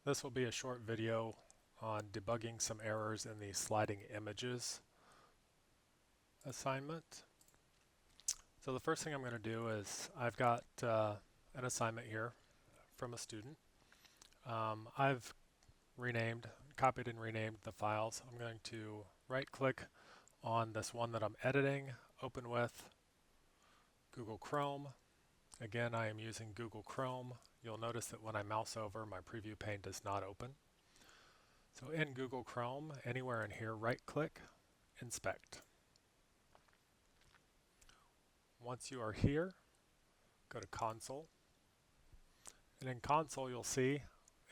This will be a short video on debugging some errors in the sliding images assignment. So the first thing I'm going to do is I've got an assignment here from a student. I've copied and renamed the files. I'm going to right click on this one that I'm editing, open with Google Chrome. Again, I am using Google Chrome. You'll notice that when I mouse over, my preview pane does not open. So in Google Chrome, anywhere in here, right click, inspect. Once you are here, go to console. And in console, you'll see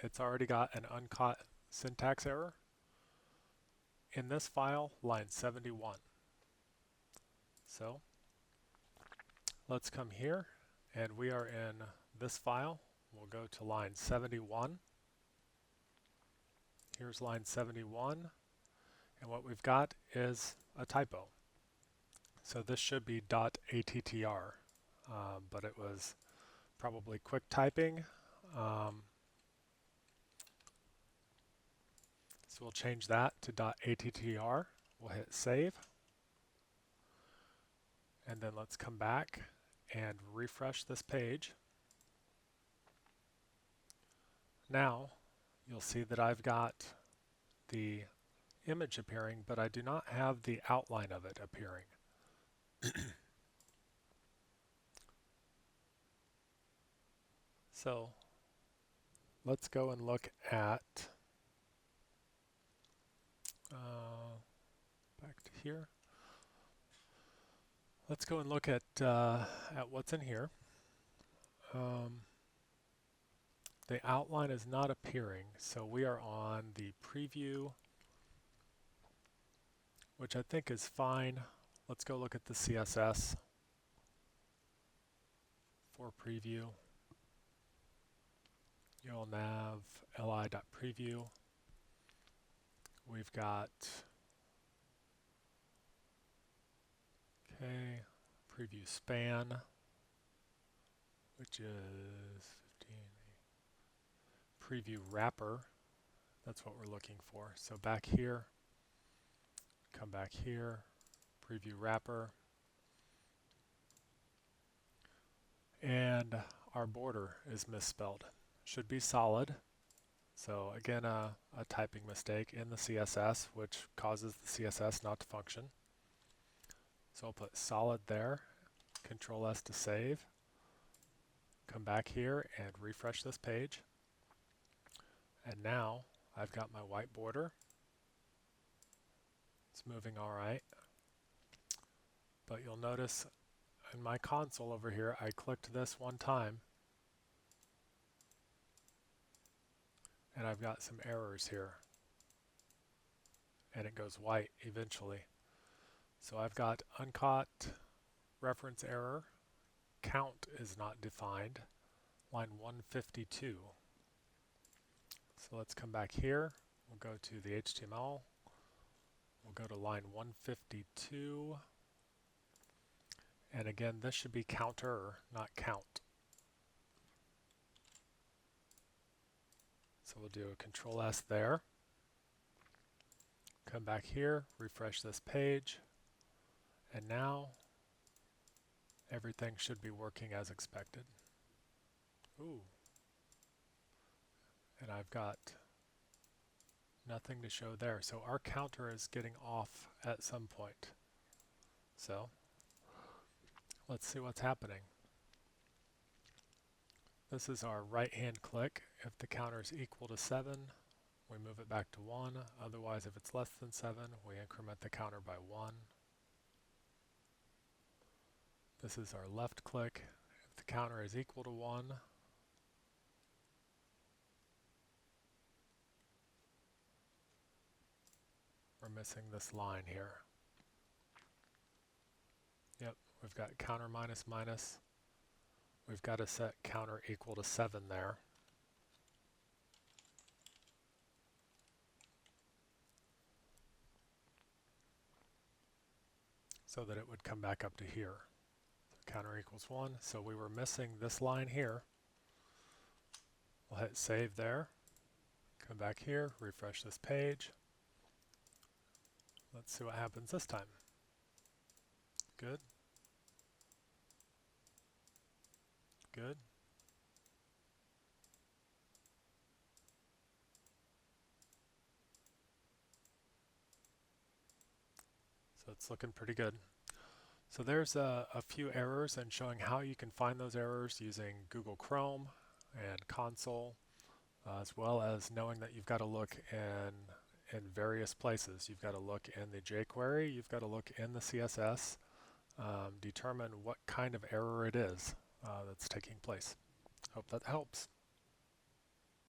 it's already got an uncaught syntax error. In this file, line 71. So let's come here, and we are in this file. We'll go to line 71. Here's line 71, and what we've got is a typo. So this should be .attr, but it was probably quick typing. So we'll change that to .attr. We'll hit save. And then let's come back and refresh this page. Now you'll see that I've got the image appearing, but I do not have the outline of it appearing. So let's go and look at back to here. Let's go and look at what's in here. The outline is not appearing, so we are on the preview, which I think is fine. Let's go look at the CSS for preview. You'll nav li.preview. We've got preview span, which is 15. Preview wrapper, that's what we're looking for. So back here, come back here, preview wrapper, and our border is misspelled. Should be solid. So again, a typing mistake in the CSS, which causes the CSS not to function. So I'll put solid there, Control S to save. Come back here and refresh this page. And now I've got my white border. It's moving all right. But you'll notice in my console over here, I clicked this one time. And I've got some errors here. And it goes white eventually. So I've got uncaught reference error. Count is not defined. Line 152. So let's come back here. We'll go to the HTML. We'll go to line 152. And again, this should be counter, not count. So we'll do a Control S there. Come back here, refresh this page. And now everything should be working as expected. Ooh. And I've got nothing to show there. So our counter is getting off at some point. So let's see what's happening. This is our right-hand click. If the counter is equal to 7, we move it back to 1. Otherwise, if it's less than 7, we increment the counter by 1. This is our left click. If the counter is equal to 1, we're missing this line here. Yep, we've got counter minus minus. We've got to set counter equal to 7 there. So that it would come back up to here. So counter equals 1. So we were missing this line here. We'll hit save there. Come back here, refresh this page. Let's see what happens this time. Good. Good. So it's looking pretty good. So there's a few errors and showing how you can find those errors using Google Chrome and console, as well as knowing that you've got to look in various places. You've got to look in the jQuery, you've got to look in the CSS, determine what kind of error it is that's taking place. Hope that helps.